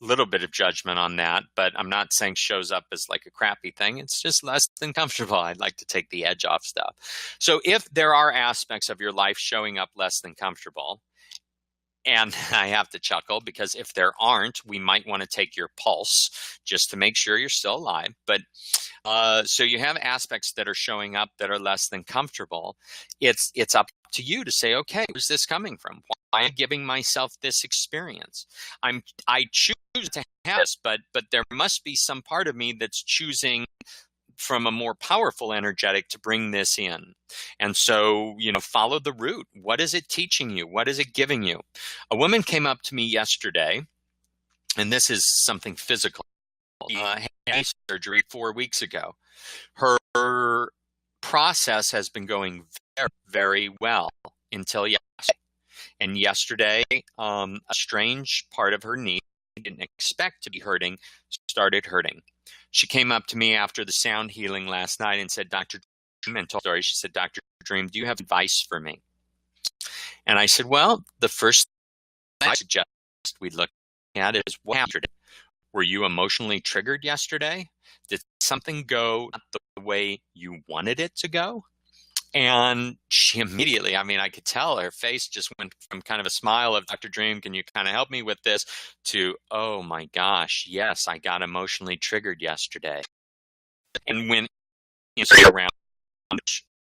A little bit of judgment on that, but I'm not saying shows up as like a crappy thing. It's just less than comfortable. I'd like to take the edge off stuff. So if there are aspects of your life showing up less than comfortable, and I have to chuckle, because if there aren't, we might want to take your pulse just to make sure you're still alive. But so you have aspects that are showing up that are less than comfortable. It's up to you to say, okay, where's this coming from? Why am I giving myself this experience? I choose to have this, but there must be some part of me that's choosing from a more powerful energetic to bring this in. And so, follow the root. What is it teaching you? What is it giving you? A woman came up to me yesterday, and this is something physical. Had surgery 4 weeks ago. Her process has been going very, very well until yesterday. And yesterday, a strange part of her knee didn't expect to be hurting started hurting. She came up to me after the sound healing last night and said, Dr. Dream, and told the story. She said, Dr. Dream, do you have advice for me? And I said, well, the first thing I suggest we look at is what happened. Were you emotionally triggered yesterday? Did something go not the the way you wanted it to go? And she immediately, I mean, I could tell her face just went from kind of a smile of, Dr. Dream, can you kind of help me with this, to, oh my gosh, yes, I got emotionally triggered yesterday. And when you say around,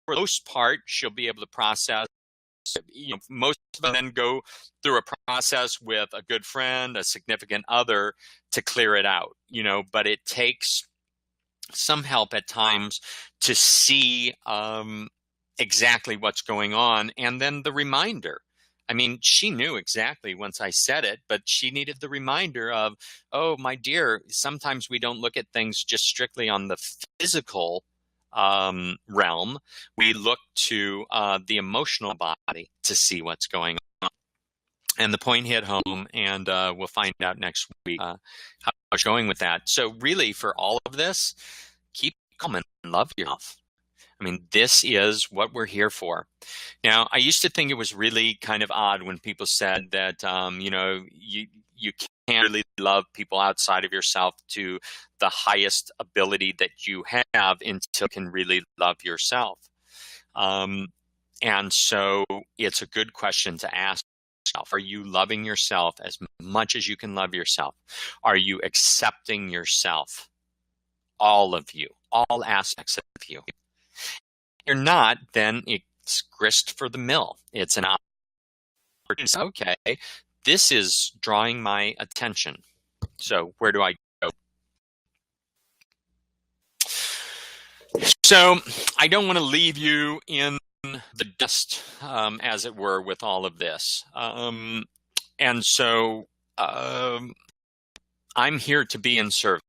for the most part, she'll be able to process. Most of them then go through a process with a good friend, a significant other, to clear it out, but it takes some help at times to see exactly what's going on. And then the reminder. I mean, she knew exactly once I said it, but she needed the reminder of, oh, my dear, sometimes we don't look at things just strictly on the physical realm. We look to the emotional body to see what's going on. And the point hit home, and we'll find out next week how it's going with that. So really, for all of this, keep calm and love yourself. I mean, this is what we're here for. Now, I used to think it was really kind of odd when people said that, you can't really love people outside of yourself to the highest ability that you have until you can really love yourself. And so it's a good question to ask yourself. Are you loving yourself as much as you can love yourself? Are you accepting yourself? All of you, all aspects of you. If you're not, then it's grist for the mill. It's an opportunity. Okay, this is drawing my attention. So where do I go? So I don't want to leave you in the dust, as it were, with all of this. And so I'm here to be in service,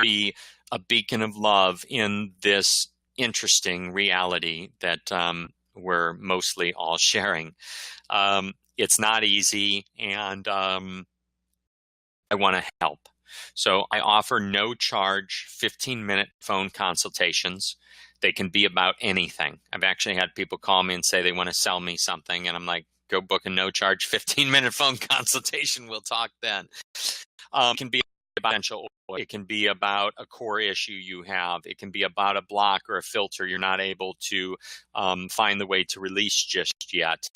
be a beacon of love in this interesting reality that we're mostly all sharing. It's not easy, and I want to help. So I offer no charge 15-minute phone consultations. They can be about anything. I've actually had people call me and say they want to sell me something, and I'm like, go book a no charge 15-minute phone consultation. We'll talk then. It can be about essential oil. It can be about a core issue you have. It can be about a block or a filter you're not able to find the way to release just yet.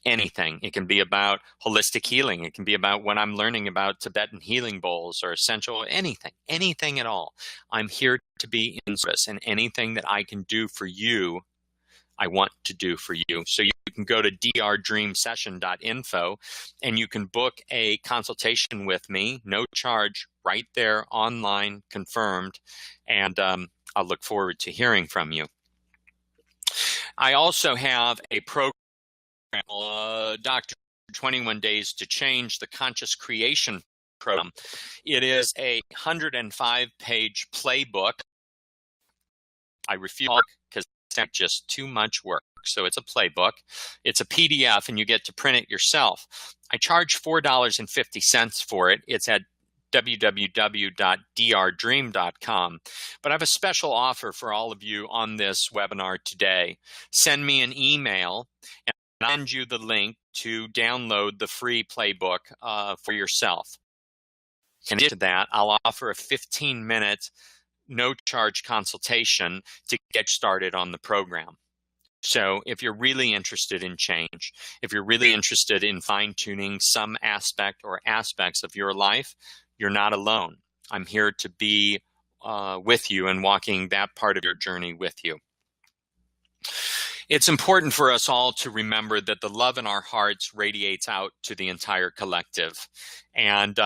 Anything. It can be about holistic healing. It can be about what I'm learning about Tibetan healing bowls or essential, anything at all. I'm here to be in service, and anything that I can do for you, I want to do for you. So you can go to drdreamsession.info and you can book a consultation with me, no charge, right there online, confirmed. And I'll look forward to hearing from you. I also have a program, Dr. 21 Days to Change, the Conscious Creation program. It is a 105-page playbook. I refuse because it's just too much work. So it's a playbook. It's a PDF, and you get to print it yourself. I charge $4.50 for it. It's at www.drdream.com. But I have a special offer for all of you on this webinar today. Send me an email, and I'll send you the link to download the free playbook for yourself. In addition to that, I'll offer a 15-minute no-charge consultation to get started on the program. So if you're really interested in change, if you're really interested in fine-tuning some aspect or aspects of your life, you're not alone. I'm here to be with you and walking that part of your journey with you. It's important for us all to remember that the love in our hearts radiates out to the entire collective. And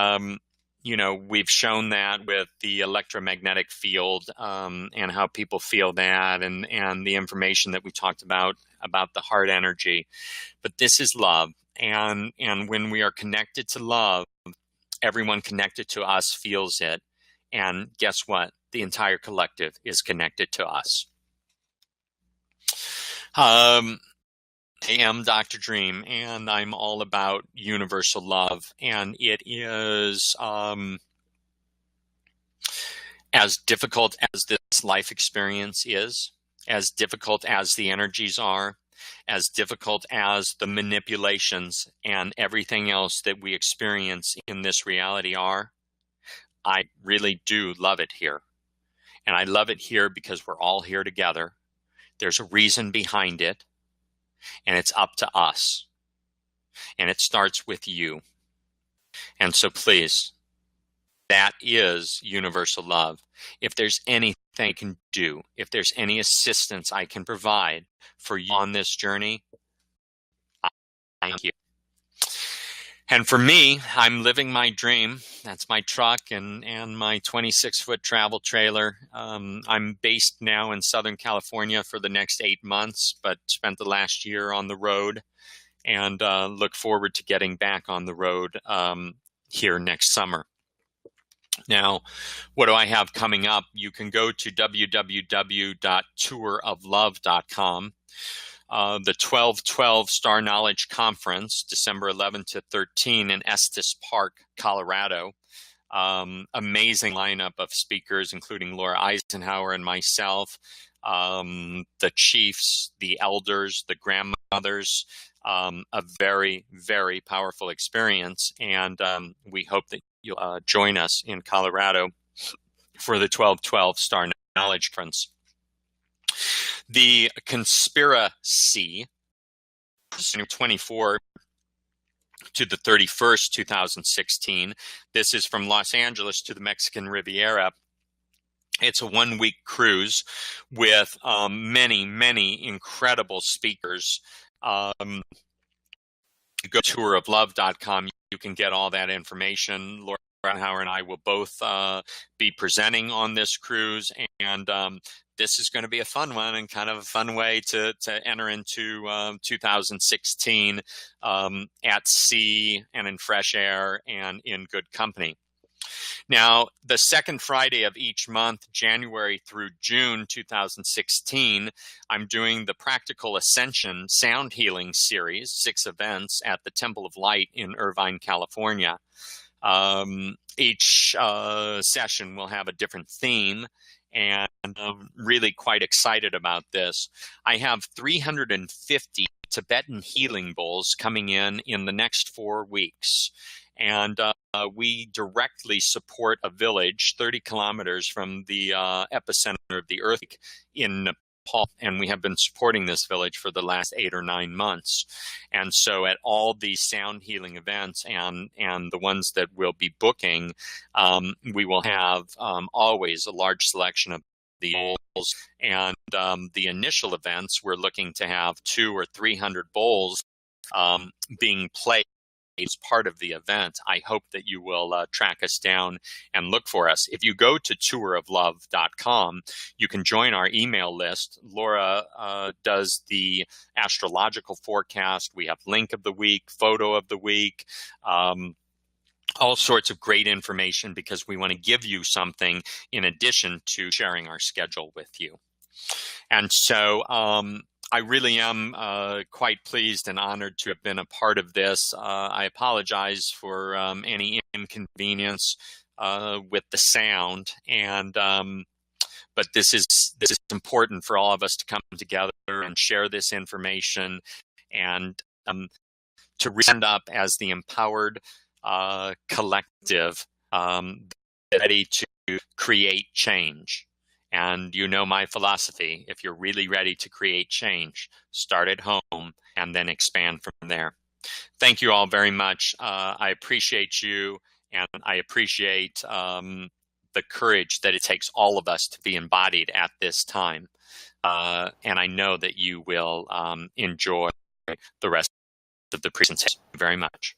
we've shown that with the electromagnetic field and how people feel that, and the information that we talked about the heart energy. But this is love. And when we are connected to love, everyone connected to us feels it. And guess what? The entire collective is connected to us. I am Dr. Dream, and I'm all about universal love. And it is as difficult as this life experience is, as difficult as the energies are, as difficult as the manipulations and everything else that we experience in this reality are, I really do love it here. And I love it here because we're all here together. There's a reason behind it, and it's up to us. And it starts with you. And so please, that is universal love. If there's anything I can do, if there's any assistance I can provide for you on this journey, thank you. And for me, I'm living my dream. That's my truck and my 26-foot travel trailer. I'm based now in Southern California for the next 8 months, but spent the last year on the road, and look forward to getting back on the road here next summer. Now, what do I have coming up? You can go to www.touroflove.com. The 1212 Star Knowledge Conference, December 11 to 13 in Estes Park, Colorado. Amazing lineup of speakers, including Laura Eisenhower and myself, the chiefs, the elders, the grandmothers. A very, very powerful experience. And we hope that you'll join us in Colorado for the 1212 Star Knowledge Conference. The Conspiracy, 24 to the 31st, 2016. This is from Los Angeles to the Mexican Riviera. It's a 1-week cruise with many, many incredible speakers. Go to touroflove.com. You can get all that information. Laura Eisenhower and I will both be presenting on this cruise, and this is going to be a fun one and kind of a fun way to enter into 2016 at sea and in fresh air and in good company. Now, the second Friday of each month, January through June 2016, I'm doing the Practical Ascension Sound Healing Series, 6 events at the Temple of Light in Irvine, California. Each session will have a different theme, and I'm really quite excited about this. I have 350 Tibetan healing bowls coming in the next 4 weeks. And we directly support a village 30 kilometers from the epicenter of the earthquake in Nepal. And we have been supporting this village for the last 8 or 9 months. And so at all these sound healing events and the ones that we'll be booking, we will have always a large selection of the bowls. And the initial events, we're looking to have 200 or 300 bowls being played as part of the event. I hope that you will track us down and look for us. If you go to touroflove.com, you can join our email list. Laura does the astrological forecast. We have link of the week, photo of the week, all sorts of great information, because we want to give you something in addition to sharing our schedule with you. And so I really am quite pleased and honored to have been a part of this. I apologize for any inconvenience with the sound, and but this is important for all of us to come together and share this information, and to stand up as the empowered collective, ready to create change. And you know my philosophy: if you're really ready to create change, start at home and then expand from there. Thank you all very much. I appreciate you, and I appreciate the courage that it takes all of us to be embodied at this time. And I know that you will enjoy the rest of the presentation very much.